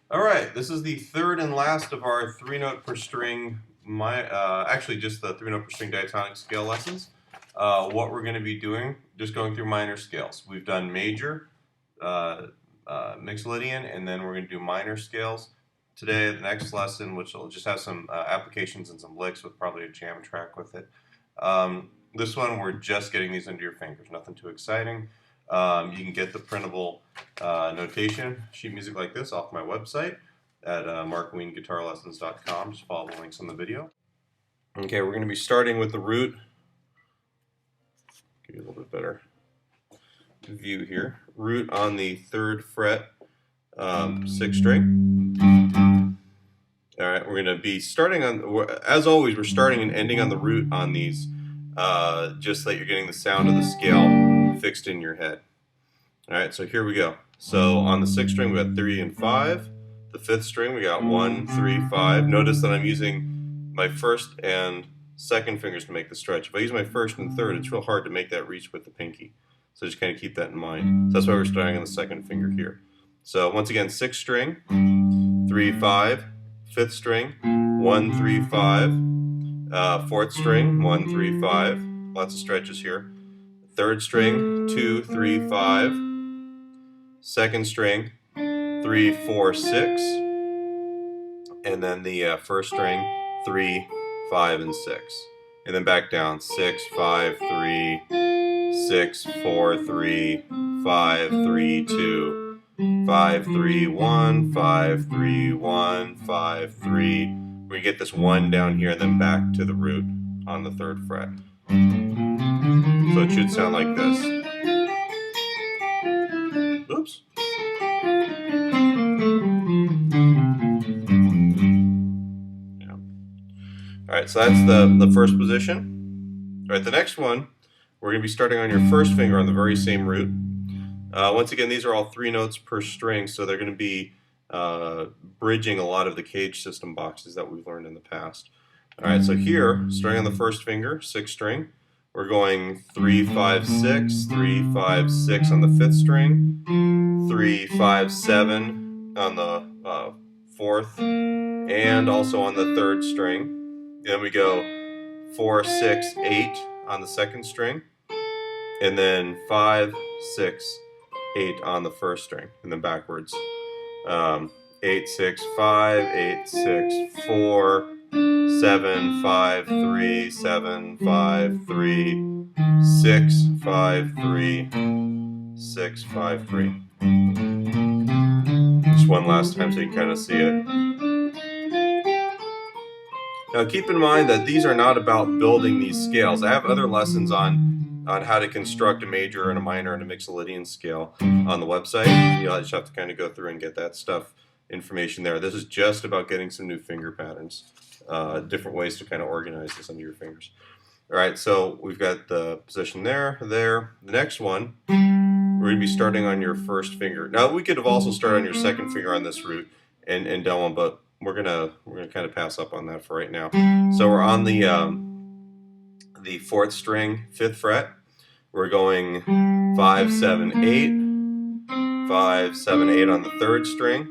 All right, this is the third and last of our three note per string, actually just the three note per string diatonic scale lessons. What we're going to be doing, just going through minor scales. We've done major, Mixolydian, and then we're going to do minor scales. Today, the next lesson, which will just have some applications and some licks with probably a jam track with it. This one, we're just getting these into your fingers, nothing too exciting. You can get the printable notation sheet music like this off my website at markweenguitarlessons.com. Just follow the links on the video. Okay, we're going to be starting with the root. Give you a little bit better view here. Root on the 3rd fret, 6th string. All right, we're going to be starting on, as always, we're starting and ending on the root on these, just so that you're getting the sound of the scale fixed in your head. All right, so here we go. So on the 6th string, we got 3 and 5. The 5th string, we got 1, 3, 5. Notice that I'm using my 1st and 2nd fingers to make the stretch. If I use my 1st and 3rd, it's real hard to make that reach with the pinky. So just kind of keep that in mind. So that's why we're starting on the 2nd finger here. So once again, 6th string, 3, 5. 5th string, 1, 3, 5. 4th string, 1, 3, 5. Lots of stretches here. 3rd string, 2, 3, 5. 2nd string, 3, 4, 6. And then the 1st string, 3, 5, and 6. And then back down, 6, 5, 3, 6, 4, 3, 5, 3, 2. 5, 3, 1, 5, 3, 1, 5, 3. We get this 1 down here, then back to the root on the 3rd fret. So it should sound like this. Oops. Yeah. All right, so that's the first position. All right, the next one, we're going to be starting on your 1st finger on the very same root. Once again, these are all 3 notes per string, so they're going to be bridging a lot of the cage system boxes that we've learned in the past. All right, so here, starting on the 1st finger, 6th string, we're going 3, 5, 6, 3, 5, 6 on the 5th string, 3, 5, 7 on the 4th, and also on the 3rd string. Then we go 4, 6, 8 on the 2nd string, and then 5, 6, 8 on the 1st string, and then backwards. 8, 6, 5, 8, 6, 4, 7, 5, 3, 7, 5, 3, 6, 5, 3, 6, 5, 3. Just one last time so you can kind of see it. Now keep in mind that these are not about building these scales. I have other lessons on how to construct a major and a minor and a Mixolydian scale on the website. You'll just have to kind of go through and get that information there. This is just about getting some new finger patterns, different ways to kind of organize this under your fingers. All right, so we've got the position there. The next one, we're going to be starting on your 1st finger. Now we could have also started on your 2nd finger on this root and done one, but we're gonna kind of pass up on that for right now. So we're on the 4th string, 5th fret. We're going 5, 7, 8, 5, 7, 8 on the 3rd string,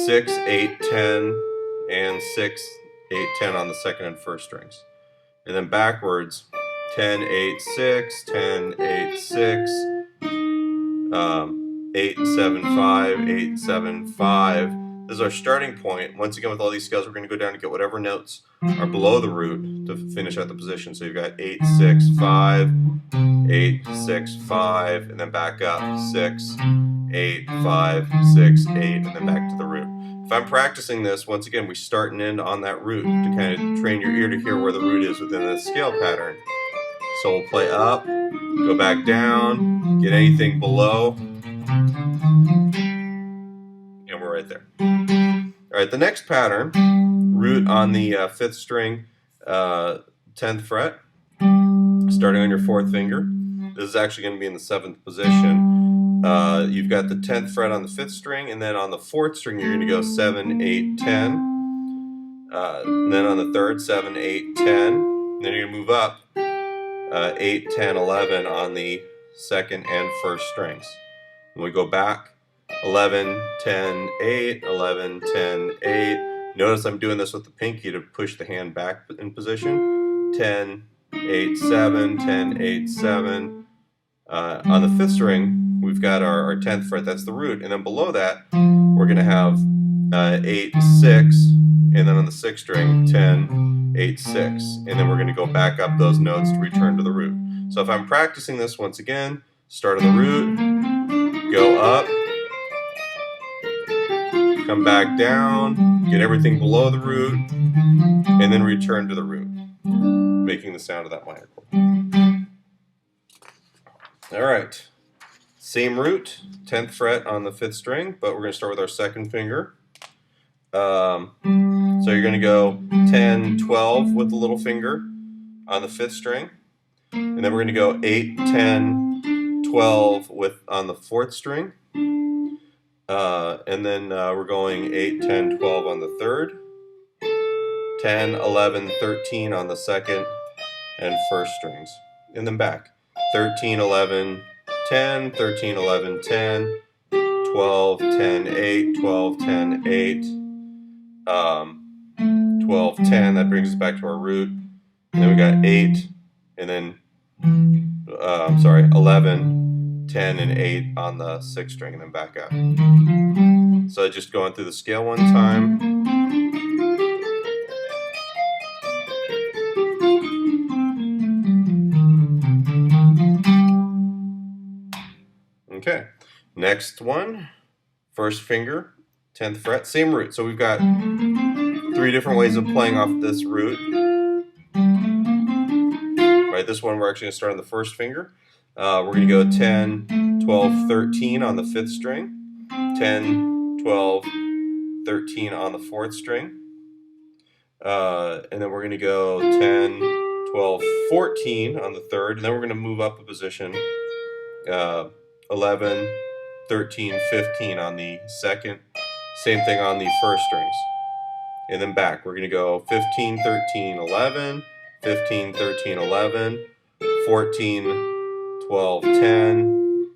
6, 8, 10, and 6, 8, 10 on the 2nd and 1st strings. And then backwards, 10, 8, 6, 10, 8, 6, 8, 7, 5, 8, 7, 5. This is our starting point. Once again, with all these scales, we're going to go down and get whatever notes are below the root to finish out the position. So you've got 8, 6, 5, 8, 6, 5, and then back up, 6, 8, 5, 6, 8, and then back to the root. If I'm practicing this, once again, we start and end on that root to kind of train your ear to hear where the root is within the scale pattern. So we'll play up, go back down, get anything below, and we're right there. All right, the next pattern, root on the 5th string, 10th fret, starting on your 4th finger. This is actually going to be in the 7th position. You've got the 10th fret on the 5th string, and then on the 4th string, you're going to go 7, 8, 10. And then on the 3rd, 7, 8, 10. And then you're going to move up 8, 10, 11 on the 2nd and 1st strings. And we go back 11, 10, 8, 11, 10, 8. Notice I'm doing this with the pinky to push the hand back in position. 10, 8, 7, 10, 8, 7. On the 5th string, we've got our 10th fret, that's the root, and then below that, we're going to have 8, 6, and then on the 6th string, 10, 8, 6, and then we're going to go back up those notes to return to the root. So if I'm practicing this once again, start on the root, go up, come back down, get everything below the root, and then return to the root, making the sound of that minor chord. All right, same root, 10th fret on the 5th string, but we're going to start with our 2nd finger. So you're going to go 10, 12 with the little finger on the 5th string, and then we're going to go 8, 10, 12 on the 4th string, and then we're going 8, 10, 12 on the 3rd, 10, 11, 13 on the 2nd and 1st strings, and then back. 13, 11, 10, 13, 11, 10, 12, 10, 8, 12, 10, 8, 12, 10, that brings us back to our root, and then we got 8, and then, 11, 10, and 8 on the 6th string, and then back up. So just going through the scale one time. Okay, next one, 1st finger, 10th fret, same root. So we've got 3 different ways of playing off this root. Right, this one we're actually going to start on the 1st finger. We're going to go 10, 12, 13 on the 5th string, 10, 12, 13 on the 4th string, and then we're going to go 10, 12, 14 on the 3rd, and then we're going to move up a position, 11, 13, 15 on the 2nd, same thing on the 1st strings, and then back. We're going to go 15, 13, 11, 15, 13, 11, 14, 12, 10,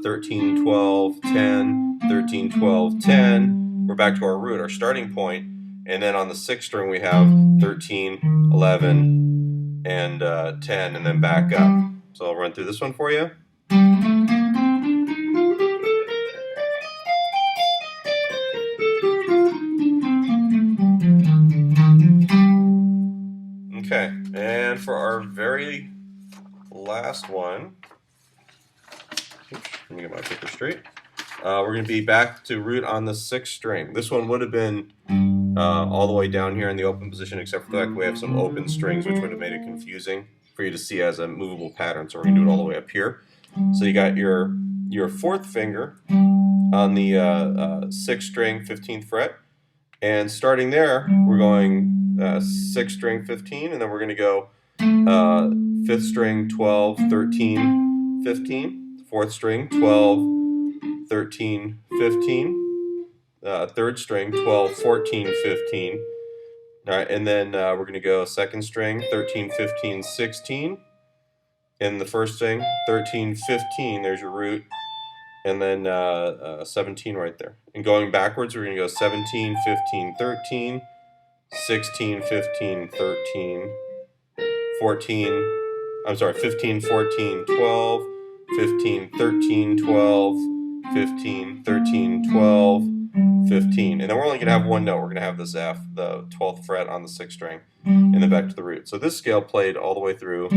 13, 12, 10, 13, 12, 10. We're back to our root, our starting point, and then on the 6th string we have 13, 11, and 10, and then back up. So I'll run through this one for you. Okay, and for our very last one, oops, let me get my paper straight. We're going to be back to root on the 6th string. This one would have been all the way down here in the open position, except for the fact we have some open strings, which would have made it confusing for you to see as a movable pattern. So we're going to do it all the way up here. So you got your 4th finger on the 6th string, 15th fret, and starting there, we're going 6th string, 15, and then we're going to go 5th string, 12, 13, 15, 4th string, 12, 13, 15, 3rd string, 12, 14, 15. All right, and then we're going to go 2nd string, 13, 15, 16. In the 1st string, 13, 15, there's your root. And then 17 right there. And going backwards, we're going to go 17, 15, 13, 16, 15, 13, 14, I'm sorry, 15, 14, 12, 15, 13, 12, 15, 13, 12, 15. And then we're only going to have one note. We're going to have this F, the 12th fret on the 6th string, and then back to the root. So this scale played all the way through.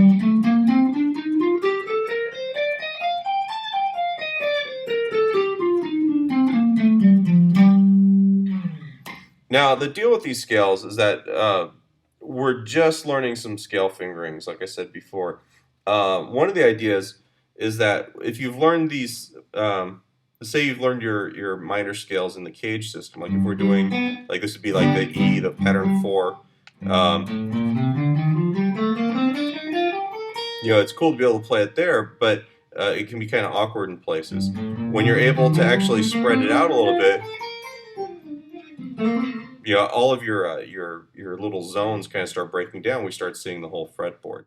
Now, the deal with these scales is that we're just learning some scale fingerings, like I said before. One of the ideas is that if you've learned these, say you've learned your minor scales in the cage system, like if we're doing, like this would be like the E, the pattern 4. You know, it's cool to be able to play it there, but it can be kind of awkward in places. When you're able to actually spread it out a little bit, you know, all of your little zones kind of start breaking down. We start seeing the whole fretboard.